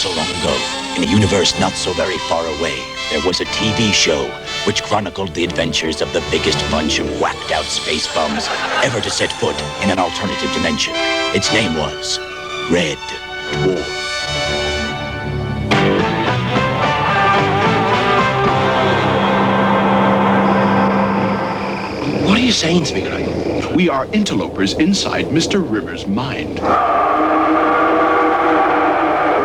so long ago, in a universe not so very far away, there was a TV show which chronicled the adventures of the biggest bunch of whacked-out space bums ever to set foot in an alternative dimension. Its name was Red Dwarf. What are you saying to me, Kryten? We are interlopers inside Mr. Rimmer's mind.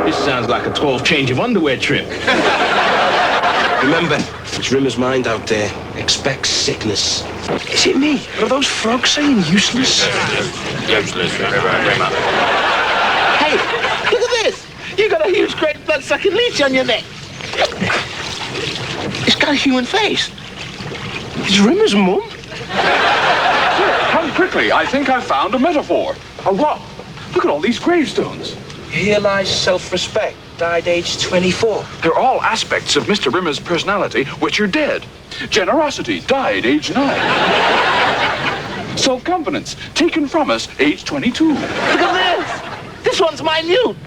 This sounds like a 12 change of underwear trip. Remember, it's Rimmer's mind out there. Expect sickness. Is it me? Are those frogs saying useless? Useless, Rimmer. Hey, look at this. You got a huge, great blood-sucking leech on your neck. It's got a human face. It's Rimmer's mum? Sir, come quickly. I think I've found a metaphor. A what? Look at all these gravestones. Here lies self-respect. Died age 24. They're all aspects of Mr. Rimmer's personality which are dead. Generosity, died age 9. Self-confidence, taken from us, age 22. Look at this. This one's minute.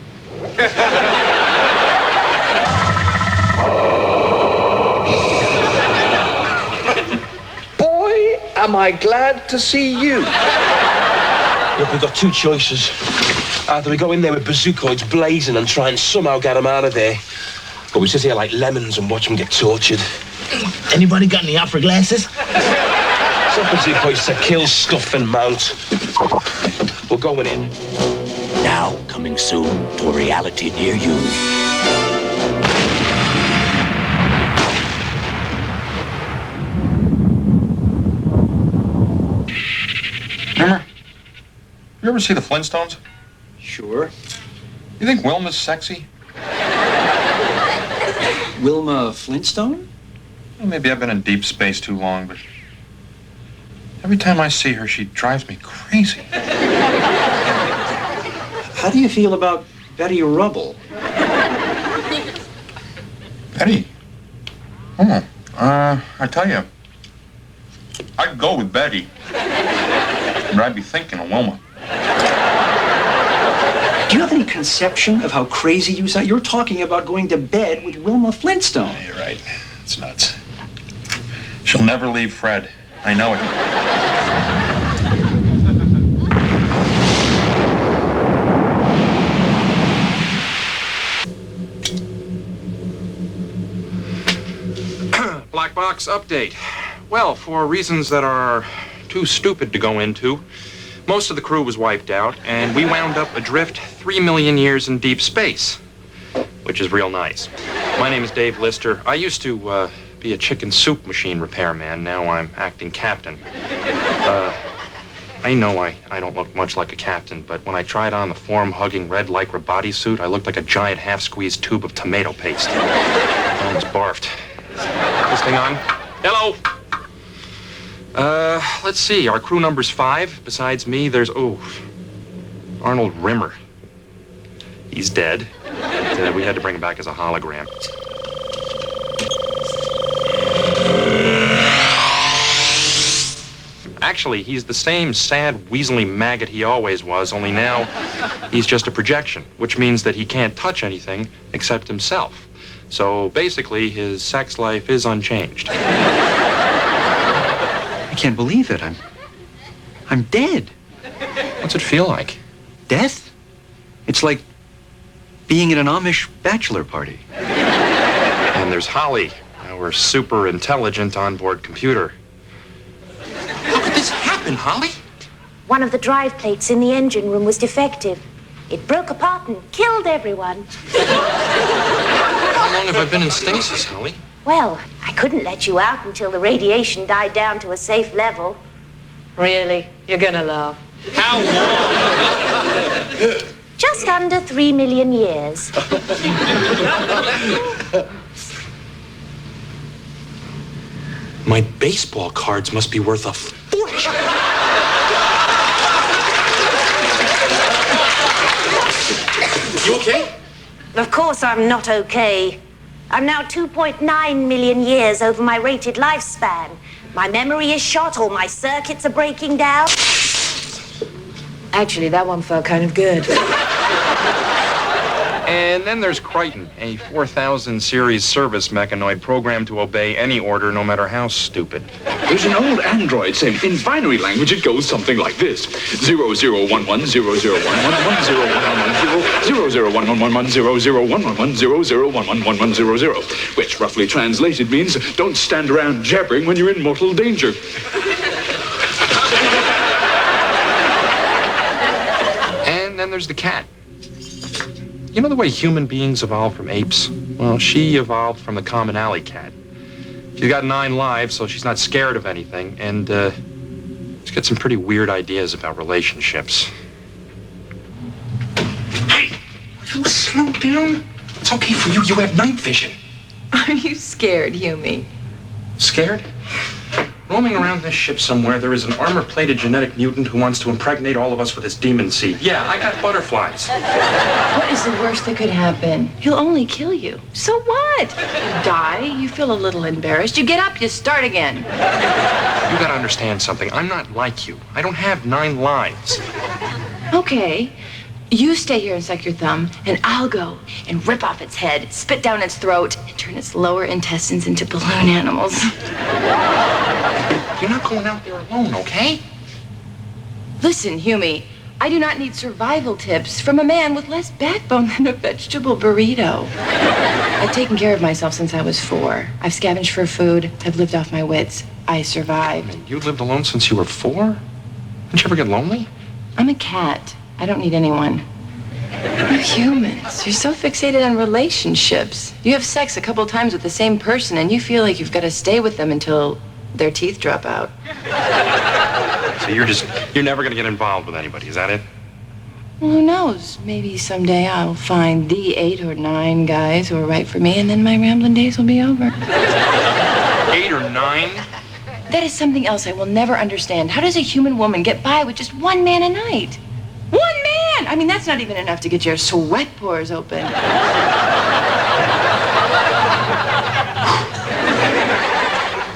Boy, am I glad to see you. Look, we've got two choices. Either we go in there with bazookoids blazing and try and somehow get them out of there, or we sit here like lemons and watch them get tortured. Anybody got any opera glasses? Some bazookoids to kill, stuff, and mount. We're going in. Now coming soon to a reality near you. Rimmer, you ever see the Flintstones? Sure. You think Wilma's sexy? Wilma Flintstone? Well, maybe I've been in deep space too long, but every time I see her, she drives me crazy. How do you feel about Betty Rubble? Betty? Oh, I tell you, I'd go with Betty, but I'd be thinking of Wilma. Do you have any conception of how crazy you sound? You're talking about going to bed with Wilma Flintstone. Yeah, you're right. It's nuts. She'll never leave Fred. I know it. Black box update. Well, for reasons that are too stupid to go into, most of the crew was wiped out, and we wound up adrift 3 million years in deep space, which is real nice. My name is Dave Lister. I used to be a chicken soup machine repairman. Now I'm acting captain. I know I don't look much like a captain, but when I tried on the form-hugging red lycra bodysuit, I looked like a giant half-squeezed tube of tomato paste. I almost barfed. This thing on? Hello? Let's see. Our crew number's 5. Besides me, there's, Arnold Rimmer. He's dead. But, we had to bring him back as a hologram. Actually, he's the same sad, weaselly maggot he always was, only now he's just a projection, which means that he can't touch anything except himself. So basically, his sex life is unchanged. I can't believe it. I'm dead. What's it feel like? Death? It's like being at an Amish bachelor party. And there's Holly, our super intelligent onboard computer. How could this happen, Holly? One of the drive plates in the engine room was defective. It broke apart and killed everyone. How long have I been in stasis, Holly? Well, I couldn't let you out until the radiation died down to a safe level. Really? You're gonna laugh. How long? Just under 3 million years. My baseball cards must be worth a fortune. You okay? Of course I'm not okay. I'm now 2.9 million years over my rated lifespan. My memory is shot, all my circuits are breaking down. Actually, that one felt kind of good. And then there's Kryten, a 4000 series service mechanoid programmed to obey any order, no matter how stupid. There's an old android saying, in binary language, it goes something like this. 00110011001100110011001100, which roughly translated means, don't stand around jabbering when you're in mortal danger. And then there's the cat. You know the way human beings evolved from apes? Well, she evolved from the common alley cat. She's got 9 lives, so she's not scared of anything, and she's got some pretty weird ideas about relationships. Hey, will you slow down? It's okay for you. You have night vision. Are you scared, Hume? Scared? Roaming around this ship somewhere, there is an armor-plated genetic mutant who wants to impregnate all of us with his demon seed. Yeah, I got butterflies. What is the worst that could happen? He'll only kill you. So what? You die, you feel a little embarrassed, you get up, you start again. You gotta understand something. I'm not like you. I don't have 9 lives. Okay. You stay here and suck your thumb, and I'll go and rip off its head, spit down its throat, and turn its lower intestines into balloon animals. You're not going out there alone, okay? Listen, Hume, I do not need survival tips from a man with less backbone than a vegetable burrito. I've taken care of myself since I was 4. I've scavenged for food. I've lived off my wits. I survived. You lived alone since you were 4? Didn't you ever get lonely? I'm a cat. I don't need anyone. You humans, you're so fixated on relationships. You have sex a couple times with the same person, and you feel like you've got to stay with them until their teeth drop out. So you're never going to get involved with anybody, is that it? Well, who knows? Maybe someday I'll find the 8 or 9 guys who are right for me, and then my rambling days will be over. 8 or 9? That is something else I will never understand. How does a human woman get by with just 1 man a night? 1 man! I mean, that's not even enough to get your sweat pores open.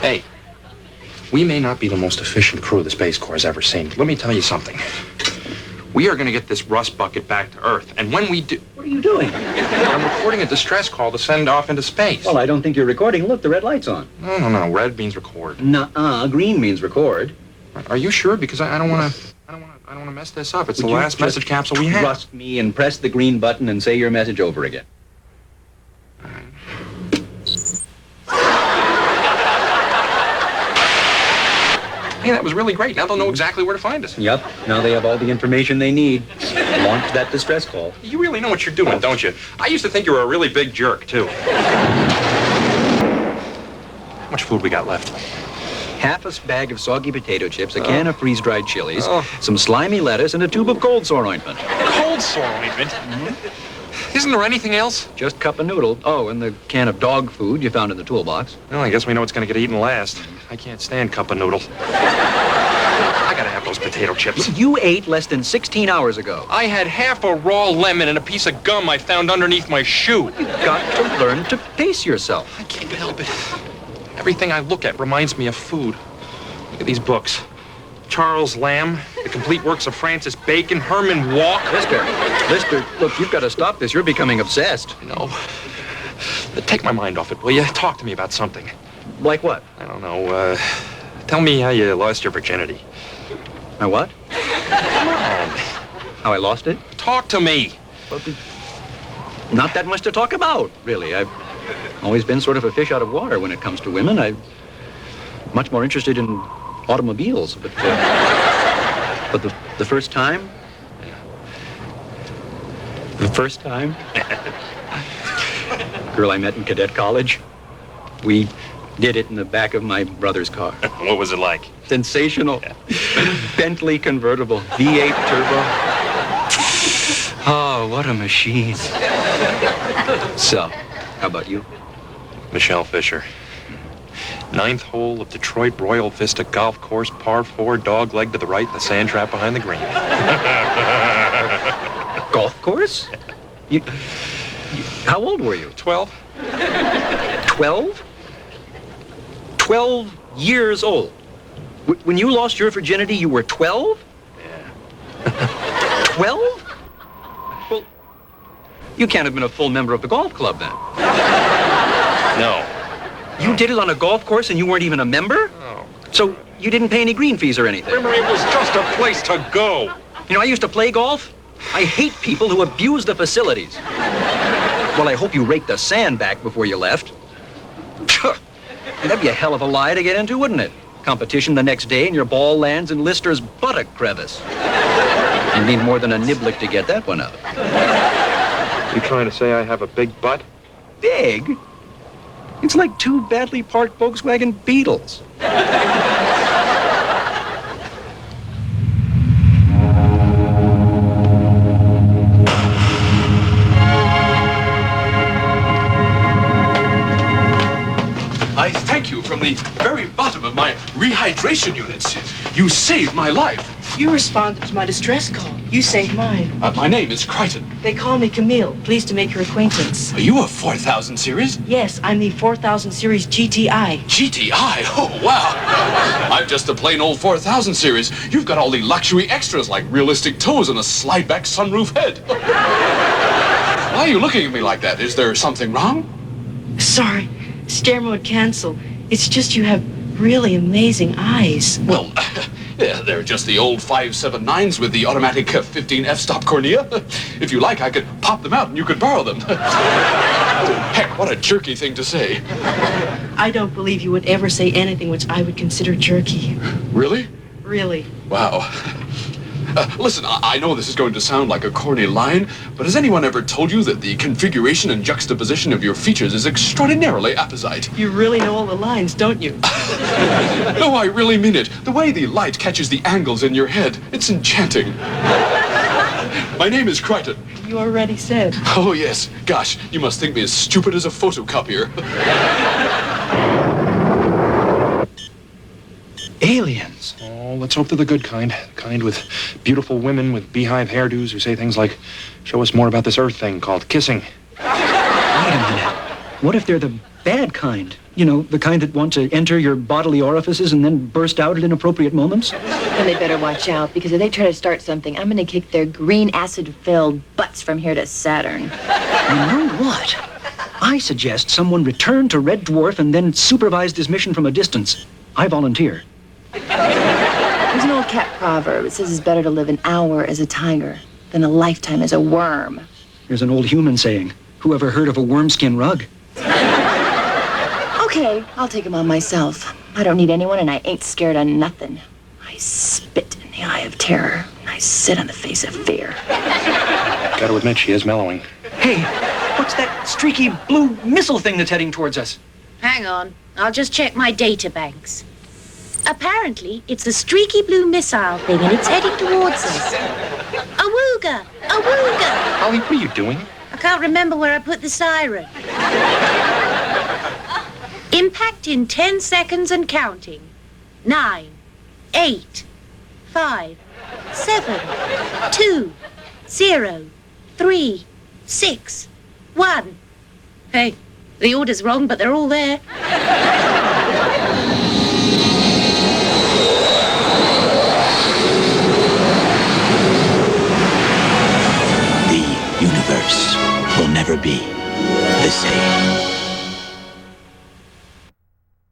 Hey, we may not be the most efficient crew the Space Corps has ever seen. Let me tell you something. We are going to get this rust bucket back to Earth, and when we do... What are you doing? I'm recording a distress call to send off into space. Well, I don't think you're recording. Look, the red light's on. No. Red means record. Nuh-uh. Green means record. Are you sure? Because I don't want to mess this up. It's the last message capsule we have. Trust me and press the green button and say your message over again. Hey, that was really great. Now they'll know exactly where to find us. Yep. Now they have all the information they need. Launch that distress call. You really know what you're doing, don't you? I used to think you were a really big jerk, too. How much food we got left? Half a bag of soggy potato chips, a can of freeze-dried chilies, some slimy lettuce, and a tube of cold sore ointment. Cold sore ointment? Mm-hmm. Isn't there anything else? Just cup of noodle. Oh, and the can of dog food you found in the toolbox. Well, I guess we know what's going to get eaten last. I can't stand cup of noodle. I gotta have those potato chips. You ate less than 16 hours ago. I had half a raw lemon and a piece of gum I found underneath my shoe. You've got to learn to pace yourself. I can't help it. Everything I look at reminds me of food. Look at these books. Charles Lamb, The Complete Works of Francis Bacon, Herman Walk. Lister, look, you've got to stop this. You're becoming obsessed. No. Take my mind off it, will you? Talk to me about something. Like what? I don't know. Tell me how you lost your virginity. My what? Come on. How I lost it? Talk to me. Well, not that much to talk about, really. I've always been sort of a fish out of water when it comes to women. I'm much more interested in automobiles, but the first time, girl I met in cadet college, we did it in the back of my brother's car. What was it like? Sensational. Bentley convertible, V8 turbo. Oh, what a machine. So, how about you? Michelle Fisher. 9th hole of Detroit Royal Vista Golf Course, par 4, dog leg to the right, and the sand trap behind the green. Golf course? How old were you? 12. 12? 12 years old. When you lost your virginity, you were 12? Yeah. 12? Well, You can't have been a full member of the golf club then. No. You did it on a golf course and you weren't even a member? Oh. So you didn't pay any green fees or anything? Remember, it was just a place to go. You know, I used to play golf. I hate people who abuse the facilities. Well, I hope you raked the sand back before you left. That'd be a hell of a lie to get into, wouldn't it? Competition the next day and your ball lands in Lister's buttock crevice. You need more than a niblick to get that one out. You trying to say I have a big butt? Big? It's like two badly parked Volkswagen Beetles. I thank you from the very bottom of my rehydration units. You saved my life. You responded to my distress call. You saved mine. My name is Kryten. They call me Camille. Pleased to make your acquaintance. Are you a 4000 series? Yes, I'm the 4000 series GTI. GTI? Oh, wow. I'm just a plain old 4000 series. You've got all the luxury extras like realistic toes and a slide-back sunroof head. Why are you looking at me like that? Is there something wrong? Sorry. Stare mode cancel. It's just you have really amazing eyes. Well, yeah, they're just the old 579s with the automatic 15 f-stop cornea. If you like, I could pop them out and you could borrow them. Heck, what a jerky thing to say. I don't believe you would ever say anything which I would consider jerky. Really? Really. Wow. Listen, I know this is going to sound like a corny line, but has anyone ever told you that the configuration and juxtaposition of your features is extraordinarily apposite? You really know all the lines, don't you? No, I really mean it. The way the light catches the angles in your head, it's enchanting. My name is Kryten. You already said. Oh, yes. Gosh, you must think me as stupid as a photocopier. Aliens. Oh, let's hope they're the good kind. The kind with beautiful women with beehive hairdos who say things like, show us more about this Earth thing called kissing. Wait a minute. What if they're the bad kind? You know, the kind that want to enter your bodily orifices and then burst out at inappropriate moments? Then they better watch out, because if they try to start something, I'm going to kick their green acid-filled butts from here to Saturn. You know what? I suggest someone return to Red Dwarf and then supervise this mission from a distance. I volunteer. There's an old cat proverb. It says it's better to live an hour as a tiger than a lifetime as a worm. There's an old human saying, whoever heard of a wormskin rug? Okay, I'll take him on myself. I don't need anyone, and I ain't scared of nothing. I spit in the eye of terror. I sit on the face of fear. Gotta admit, she is mellowing. Hey, what's that streaky blue missile thing that's heading towards us? Hang on. I'll just check my data banks. Apparently, it's a streaky blue missile thing, and it's heading towards us. Awooga! Awooga! Holly, what are you doing? I can't remember where I put the siren. Impact in 10 seconds and counting. 9, 8, 5, 7, 2, 0, 3, 6, 1. Hey, the order's wrong, but they're all there. The universe will never be the same.